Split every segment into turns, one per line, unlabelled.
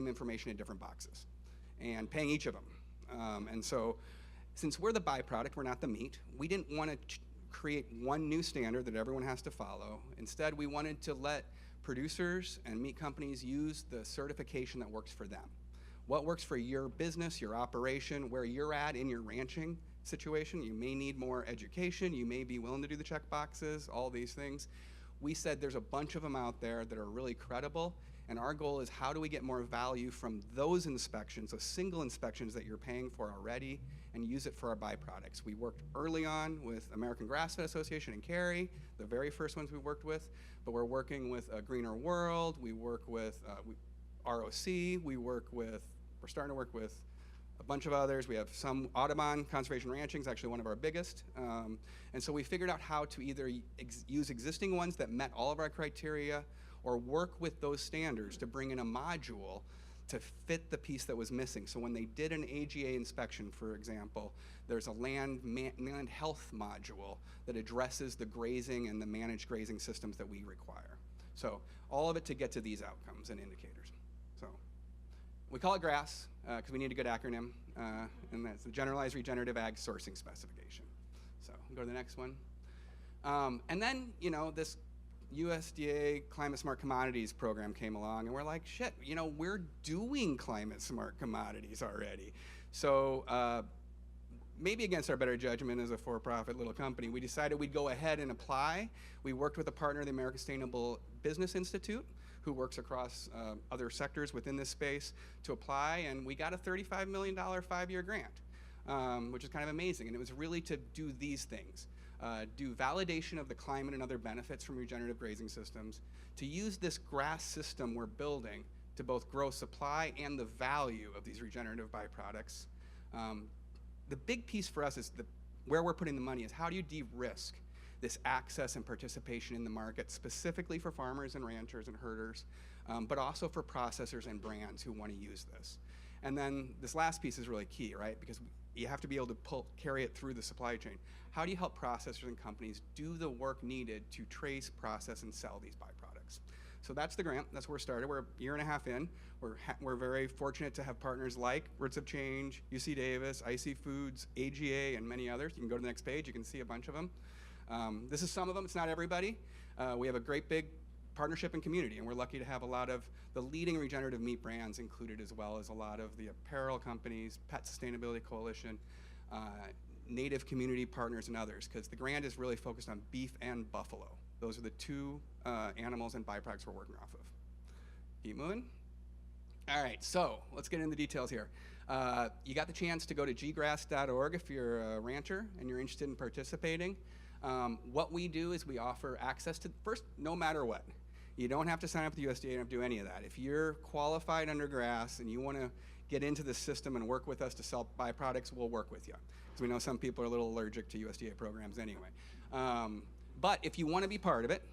same information in different boxes and paying each of them. And so since we're the byproduct, we're not the meat, we didn't want to create one new standard that everyone has to follow. Instead, we wanted to let producers and meat companies use the certification that works for them. What works for your business, your operation, where you're at in your ranching situation. You may need more education, you may be willing to do the check boxes, all these things. We said there's a bunch of them out there that are really credible, and our goal is how do we get more value from those inspections, those single inspections that you're paying for already, and use it for our byproducts. We worked early on with American Grass-Fed Association and Cary, the very first ones we worked with, but we're working with A Greener World, we work with ROC, we're starting to work with a bunch of others. We have some. Audubon Conservation Ranching is actually one of our biggest. And so we figured out how to either use existing ones that met all of our criteria or work with those standards to bring in a module to fit the piece that was missing. So when they did an AGA inspection, for example, there's a land health module that addresses the grazing and the managed grazing systems that we require. So all of it to get to these outcomes and indicators. So we call it GRASS because we need a good acronym, and that's the Generalized Regenerative Ag Sourcing Specification. So we'll go to the next one. And then, you know, this USDA Climate Smart Commodities program came along, and we're like, shit, you know, we're doing climate smart commodities already. So maybe against our better judgment as a for-profit little company, we decided we'd go ahead and apply. We worked with a partner, the American Sustainable Business Institute, who works across other sectors within this space to apply, and we got a $35 million 5-year grant, which is kind of amazing. And it was really to do these things. Do validation of the climate and other benefits from regenerative grazing systems, to use this grass system we're building to both grow supply and the value of these regenerative byproducts. The big piece for us is where we're putting the money is how do you de-risk this access and participation in the market, specifically for farmers and ranchers and herders, but also for processors and brands who want to use this. And then this last piece is really key, right? Because you have to be able to carry it through the supply chain. How do you help processors and companies do the work needed to trace, process, and sell these byproducts? So that's the grant. That's where we started. We're a year and a half in. We're very fortunate to have partners like Roots of Change, UC Davis, IC Foods, AGA, and many others. You can go to the next page. You can see a bunch of them. This is some of them. It's not everybody. We have a great big partnership and community, and we're lucky to have a lot of the leading regenerative meat brands included, as well as a lot of the apparel companies, Pet Sustainability Coalition, Native community partners, and others, because the grant is really focused on beef and buffalo. Those are the two animals and byproducts we're working off of. Keep moving. All right, so let's get into the details here. You got the chance to go to ggrass.org if you're a rancher and you're interested in participating. What we do is we offer access to, first, no matter what. You don't have to sign up with the USDA, you don't have to do any of that. If you're qualified under GRASS and you want to get into the system and work with us to sell byproducts, we'll work with you. Because we know some people are a little allergic to USDA programs anyway. But if you want to be part of it,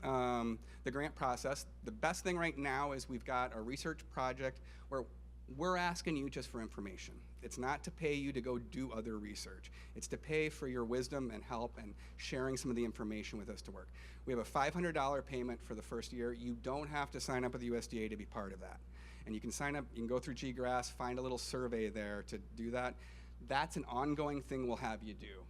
the grant process, the best thing right now is we've got a research project where we're asking you just for information. It's not to pay you to go do other research. It's to pay for your wisdom and help and sharing some of the information with us to work. We have a $500 payment for the first year. You don't have to sign up with the USDA to be part of that. And you can sign up, you can go through GGRASS, find a little survey there to do that. That's an ongoing thing we'll have you do.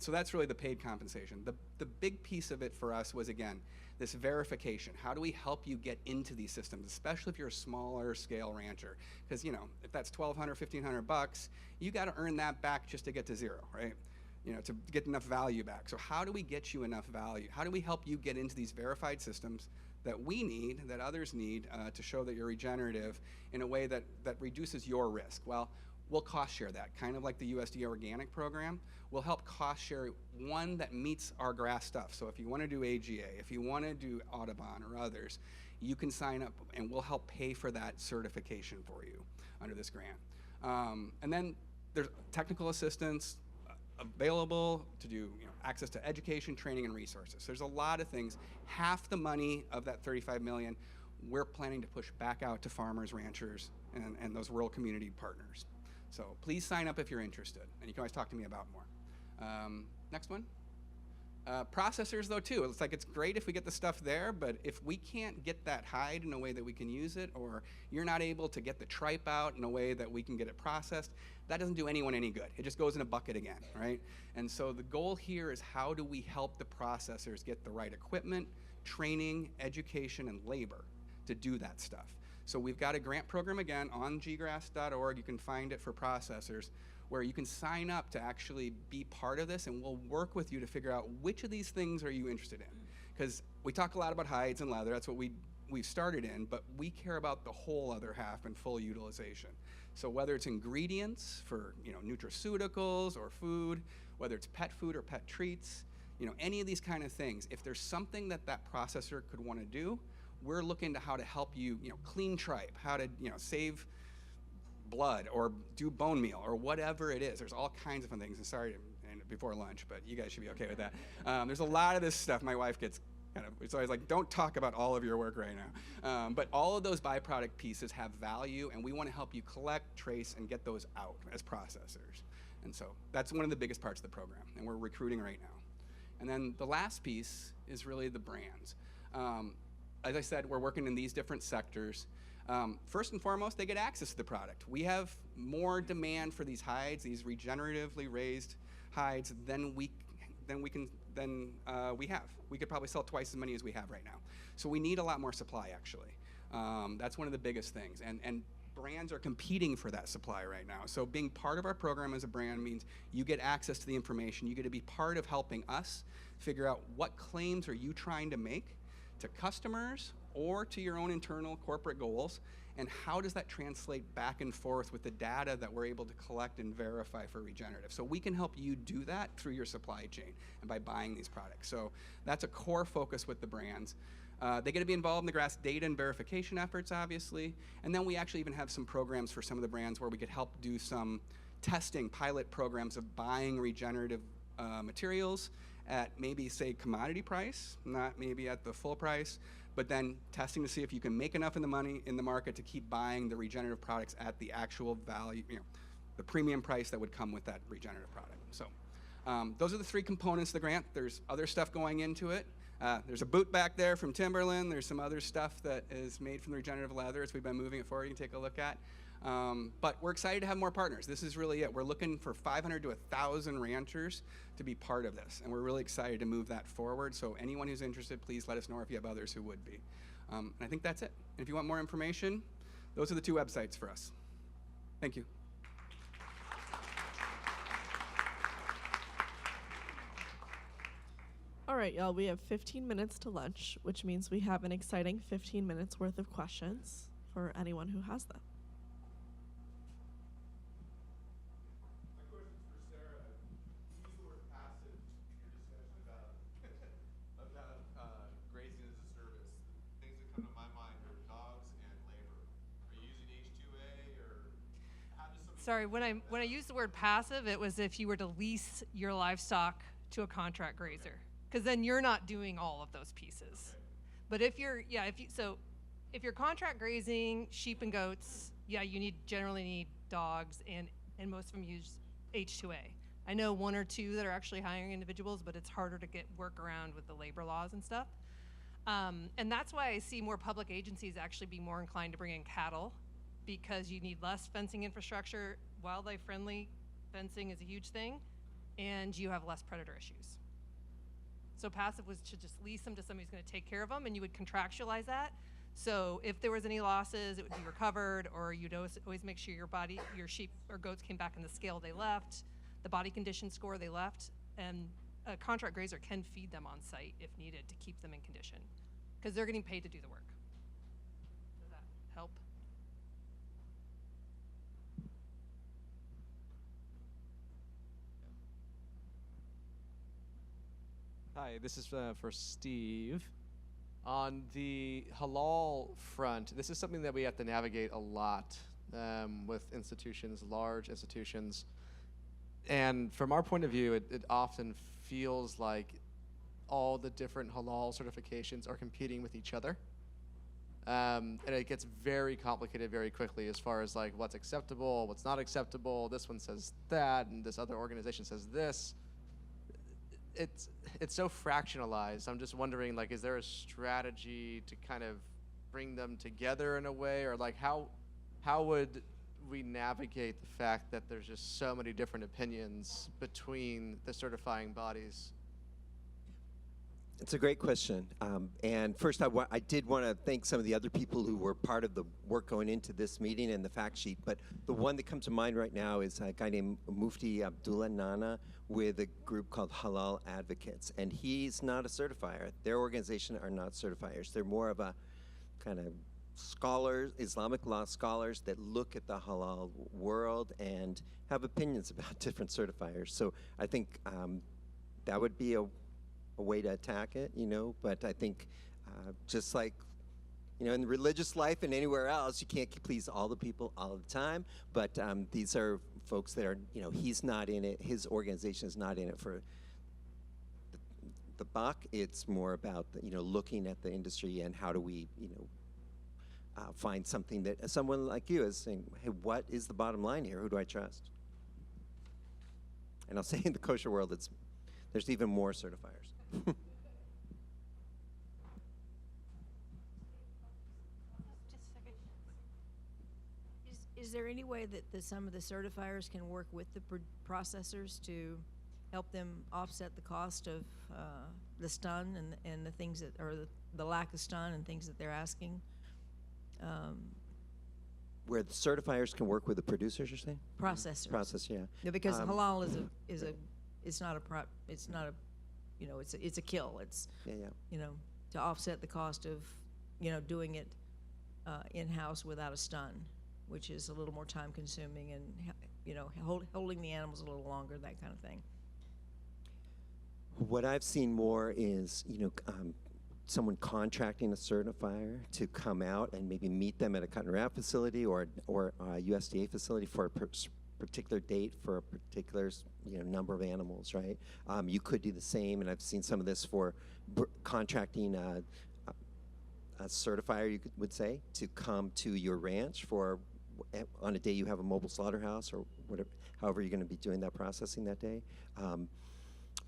So that's really the paid compensation. The big piece of it for us was, again, this verification. How do we help you get into these systems, especially if you're a smaller scale rancher? Because, you know, if that's $1,200, $1,500, you got to earn that back just to get to zero, right? You know, to get enough value back. So how do we get you enough value? How do we help you get into these verified systems that we need, that others need, to show that you're regenerative in a way that reduces your risk? Well, we'll cost share that, kind of like the USDA organic program. We'll help cost share one that meets our GRASS stuff. So if you want to do AGA, if you want to do Audubon or others, you can sign up and we'll help pay for that certification for you under this grant. And then there's technical assistance available to do, you know, access to education, training, and resources. There's a lot of things. Half the money of that $35 million, we're planning to push back out to farmers, ranchers, and those rural community partners. So please sign up if you're interested, and you can always talk to me about more. Next one. Processors, though, too. It's like it's great if we get the stuff there, but if we can't get that hide in a way that we can use it, or you're not able to get the tripe out in a way that we can get it processed, that doesn't do anyone any good. It just goes in a bucket again, right? And so the goal here is how do we help the processors get the right equipment, training, education, and labor to do that stuff. So we've got a grant program, again, on ggrass.org. You can find it for processors, where you can sign up to actually be part of this, and we'll work with you to figure out which of these things are you interested in. Because we talk a lot about hides and leather, that's what we've started in, but we care about the whole other half and full utilization. So whether it's ingredients for nutraceuticals or food, whether it's pet food or pet treats, any of these kind of things, if there's something that processor could want to do, we're looking to how to help you, clean tripe, how to save blood or do bone meal or whatever it is. There's all kinds of fun things. And sorry before lunch, but you guys should be okay with that. There's a lot of this stuff. My wife gets it's always like, don't talk about all of your work right now. But all of those byproduct pieces have value, and we want to help you collect, trace, and get those out as processors. And so that's one of the biggest parts of the program, and we're recruiting right now. And then the last piece is really the brands. As I said, we're working in these different sectors. First and foremost, they get access to the product. We have more demand for these hides, these regeneratively raised hides, than we have. We could probably sell twice as many as we have right now. So we need a lot more supply, actually. That's one of the biggest things. And brands are competing for that supply right now. So being part of our program as a brand means you get access to the information. You get to be part of helping us figure out what claims are you trying to make to customers or to your own internal corporate goals, and how does that translate back and forth with the data that we're able to collect and verify for regenerative. So we can help you do that through your supply chain and by buying these products. So that's a core focus with the brands. They get to be involved in the GRAS data and verification efforts, obviously, and then we actually even have some programs for some of the brands where we could help do some testing, pilot programs of buying regenerative materials at maybe, say, commodity price, not maybe at the full price, but then testing to see if you can make enough in the market to keep buying the regenerative products at the actual value, the premium price that would come with that regenerative product. So those are the three components of the grant. There's other stuff going into it. There's a boot back there from Timberland. There's some other stuff that is made from the regenerative leather as we've been moving it forward. You can take a look at. But we're excited to have more partners. This is really it. We're looking for 500 to 1,000 ranchers to be part of this, and we're really excited to move that forward. So anyone who's interested, please let us know if you have others who would be. And I think that's it. And if you want more information, those are the two websites for us. Thank you.
All right, y'all, we have 15 minutes to lunch, which means we have an exciting 15 minutes worth of questions for anyone who has them.
Sorry, when I used the word passive, it was if you were to lease your livestock to a contract grazer, because then you're not doing all of those pieces. Okay. But if you're contract grazing sheep and goats, you generally need dogs, and most of them use H2A. I know one or two that are actually hiring individuals, but it's harder to get work around with the labor laws and stuff. And that's why I see more public agencies actually be more inclined to bring in cattle, because you need less fencing infrastructure. Wildlife-friendly fencing is a huge thing, and you have less predator issues. So passive was to just lease them to somebody who's going to take care of them, and you would contractualize that. So if there was any losses, it would be recovered, or you'd always make sure your sheep or goats came back in the scale they left, the body condition score they left, and a contract grazer can feed them on site if needed to keep them in condition, because they're getting paid to do the work. Does that help?
Hi, this is for Steve. On the halal front, this is something that we have to navigate a lot with institutions, large institutions. And from our point of view, it often feels like all the different halal certifications are competing with each other. And it gets very complicated very quickly as far as like what's acceptable, what's not acceptable. This one says that, and this other organization says this. it's so fractionalized. I'm just wondering, like, is there a strategy to kind of bring them together in a way, or like how would we navigate the fact that there's just so many different opinions between the certifying bodies?
It's a great question. And first, I did want to thank some of the other people who were part of the work going into this meeting and the fact sheet. But the one that comes to mind right now is a guy named Mufti Abdullah Nana with a group called Halal Advocates. And he's not a certifier. Their organization are not certifiers. They're more of a kind of scholars, Islamic law scholars that look at the halal world and have opinions about different certifiers. So I think that would be a way to attack it, you know, but I think just like, you know, in religious life and anywhere else, you can't please all the people all the time, but these are folks that are, you know, he's not in it, his organization is not in it for the buck. It's more about, you know, looking at the industry and how do we, you know, find something that someone like you is saying, hey, what is the bottom line here? Who do I trust? And I'll say in the kosher world, there's even more certifiers.
Just a second. Is there any way that some of the certifiers can work with the processors to help them offset the cost of the stun and the things that, or the lack of stun and things that they're asking?
Where the certifiers can work with the producers, you're saying?
Processors.
Process, yeah.
Yeah, because halal it's not a you know, it's a kill. It's
Yeah.
you know, to offset the cost of, you know, doing it in-house without a stun, which is a little more time consuming, and, you know, holding the animals a little longer, that kind of thing.
What I've seen more is, you know, someone contracting a certifier to come out and maybe meet them at a cut and wrap facility or a USDA facility for a particular date for a particular, you know, number of animals, right? You could do the same, and I've seen some of this for contracting a certifier, would say, to come to your ranch for on a day you have a mobile slaughterhouse or whatever, however you're going to be doing that processing that day.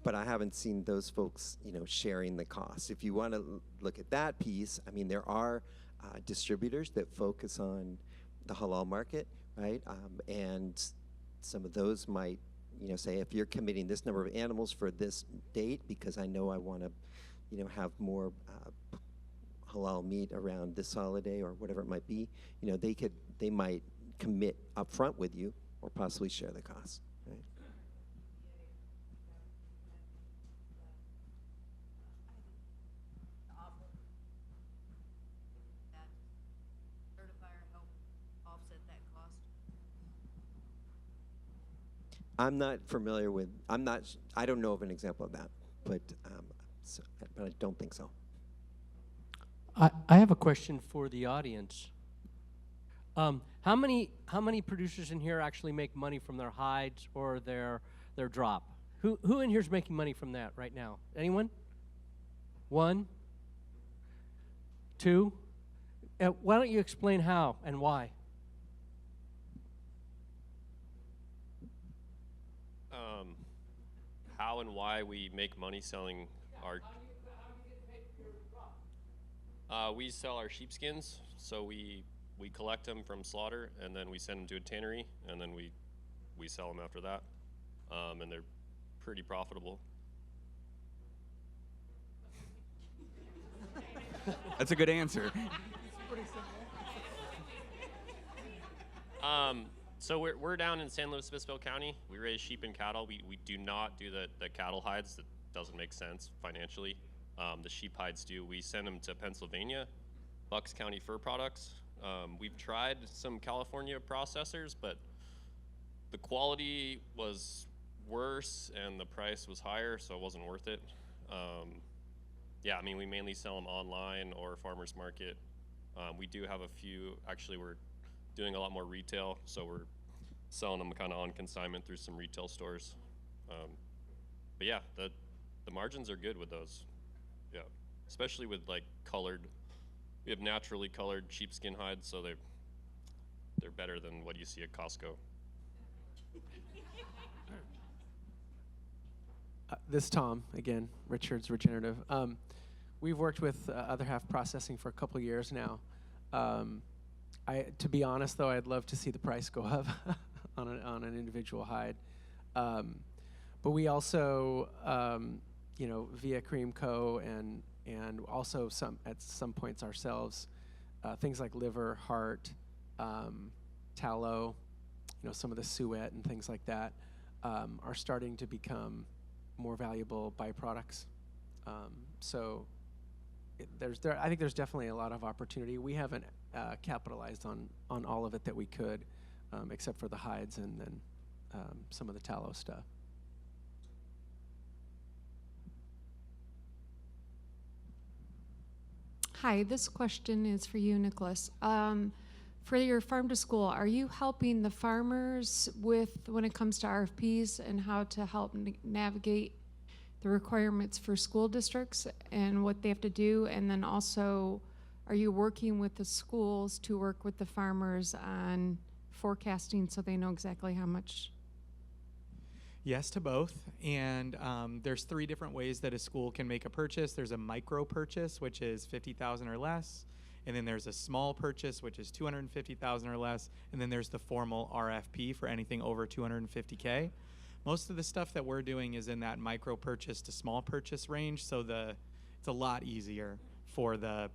But I haven't seen those folks, you know, sharing the costs. If you want to look at that piece, I mean, there are distributors that focus on the halal market, right? And some of those might, you know, say, if you're committing this number of animals for this date, because I know I want to, you know, have more halal meat around this holiday or whatever it might be, you know, they might commit up front with you or possibly share the costs, right? I'm not familiar with, I don't know of an example of that, but I don't think so.
I have a question for the audience. How many producers in here actually make money from their hides or their drop? Who in here is making money from that right now? Anyone? One? Two? Why don't you explain how and why?
How and why we make money selling our...
How do you get paid for your drop?
we sell our sheepskins, so we collect them from slaughter, and then we send them to a tannery, and then we sell them after that, and they're pretty profitable.
That's a good answer.
So we're down in San Luis Obispo County. We raise sheep and cattle. We do not do the cattle hides. That doesn't make sense financially. The sheep hides do. We send them to Pennsylvania, Bucks County Fur Products. We've tried some California processors, but the quality was worse and the price was higher, so it wasn't worth it. Yeah, I mean, we mainly sell them online or farmers market. We do have a few, actually we're doing a lot more retail, so we're selling them kind of on consignment through some retail stores. But yeah, the margins are good with those. Yeah, especially with like colored. We have naturally colored sheepskin hides, so they're better than what you see at Costco.
This is Tom again, Richards Regenerative. We've worked with Other Half Processing for a couple years now. To be honest, though, I'd love to see the price go up on an individual hide. But we also, via Cream Co. and also at some points ourselves, things like liver, heart, tallow, some of the suet and things like that are starting to become more valuable byproducts. I think there's definitely a lot of opportunity. We haven't capitalized on all of it that we could, except for the hides and then some of the tallow stuff.
Hi, this question is for you, Nicholas. For your farm to school, are you helping the farmers when it comes to RFPs and how to help navigate the requirements for school districts and what they have to do? And then also, are you working with the schools to work with the farmers on forecasting so they know exactly how much?
Yes to both, and there's 3 different ways that a school can make a purchase. There's a micro purchase, which is $50,000 or less, and then there's a small purchase, which is $250,000 or less, and then there's the formal RFP for anything over $250K. Most of the stuff that we're doing is in that micro purchase to small purchase range, so it's a lot easier for a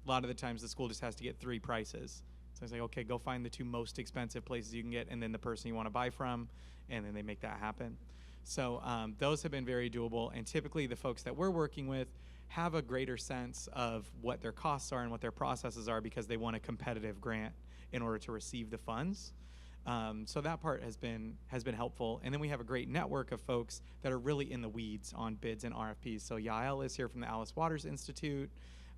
lot of the times the school just has to get 3 prices. So I say, okay, go find the 2 most expensive places you can get, and then the person you want to buy from, and then they make that happen. So those have been very doable, and typically the folks that we're working with have a greater sense of what their costs are and what their processes are because they want a competitive grant in order to receive the funds. So that part has been helpful. And then we have a great network of folks that are really in the weeds on bids and RFPs. So Yael is here from the Alice Waters Institute,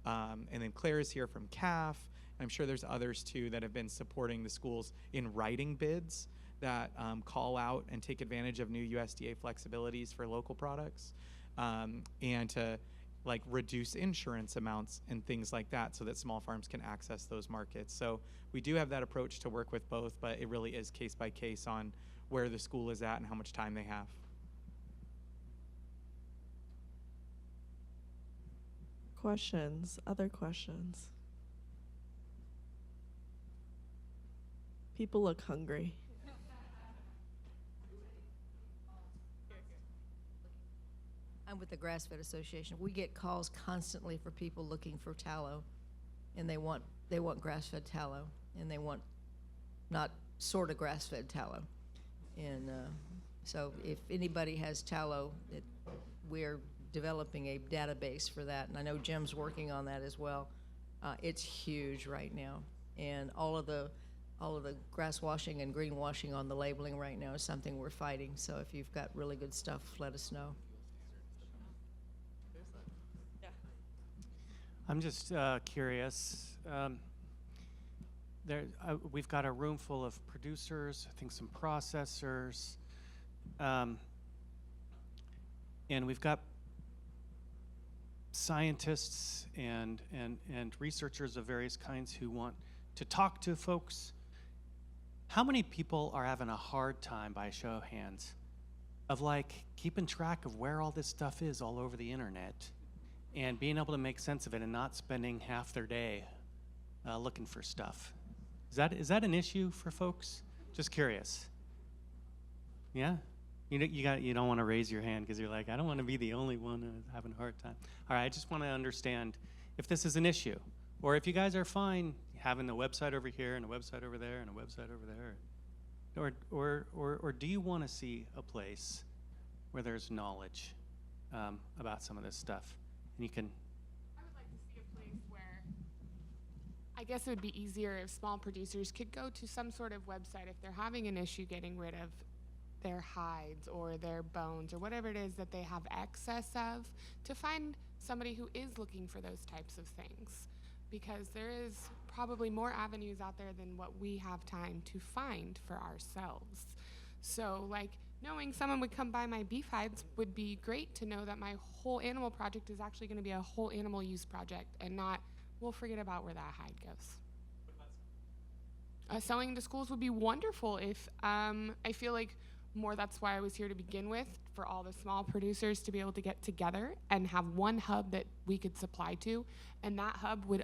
and then Claire is here from CAF. I'm sure there's others too that have been supporting the schools in writing bids that call out and take advantage of new USDA flexibilities for local products, and to reduce insurance amounts and things like that so that small farms can access those markets. So we do have that approach to work with both, but it really is case by case on where the school is at and how much time they have.
Questions? Other questions? People look hungry.
I'm with the Grass Fed Association. We get calls constantly for people looking for tallow, and they want grass-fed tallow, and they want not sort of grass-fed tallow. And so if anybody has tallow, we're developing a database for that, and I know Jim's working on that as well. It's huge right now, and all of the grass washing and green washing on the labeling right now is something we're fighting. So if you've got really good stuff, let us know.
I'm just curious. We've got a room full of producers, I think some processors, and we've got scientists and researchers of various kinds who want to talk to folks. How many people are having a hard time, by a show of hands, of keeping track of where all this stuff is all over the internet and being able to make sense of it and not spending half their day looking for stuff? Is that an issue for folks? Just curious. Yeah? You don't want to raise your hand because you're like, I don't want to be the only one having a hard time. All right, I just want to understand if this is an issue, or if you guys are fine having the website over here and a website over there and a website over there, or do you want to see a place where there's knowledge about some of this stuff, and you can.
I would like to see a place where I guess it would be easier if small producers could go to some sort of website if they're having an issue getting rid of their hides or their bones or whatever it is that they have excess of, to find somebody who is looking for those types of things, because there is probably more avenues out there than what we have time to find for ourselves. So knowing someone would come buy my beef hides would be great to know that my whole animal project is actually going to be a whole animal use project and not, we'll forget about where that hide goes. Selling to schools would be wonderful if I feel like more, that's why I was here to begin with, for all the small producers to be able to get together and have one hub that we could supply to, and that hub would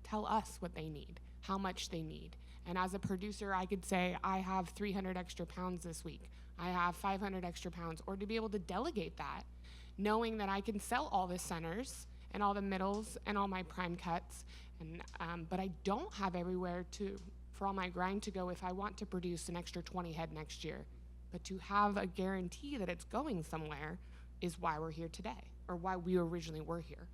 tell us what they need, how much they need. And as a producer, I could say, I have 300 extra pounds this week, I have 500 extra pounds, or to be able to delegate that, knowing that I can sell all the centers and all the middles and all my prime cuts, and but I don't have everywhere for all my grind to go if I want to produce an extra 20 head next year. But to have a guarantee that it's going somewhere is why we're here today, or why we originally were here.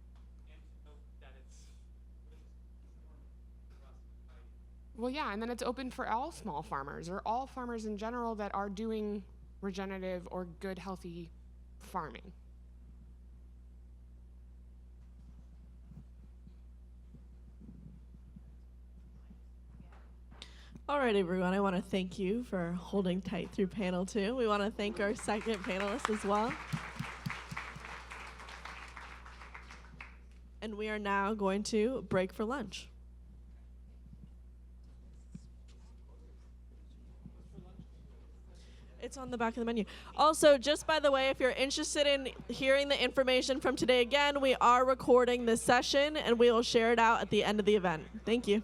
Well, yeah, and then it's open for all small farmers, or all farmers in general that are doing regenerative or good, healthy farming.
All right, everyone, I want to thank you for holding tight through panel 2. We want to thank our second panelist as well. And we are now going to break for lunch. It's on the back of the menu. Also, just by the way, if you're interested in hearing the information from today again, we are recording this session, and we will share it out at the end of the event. Thank you.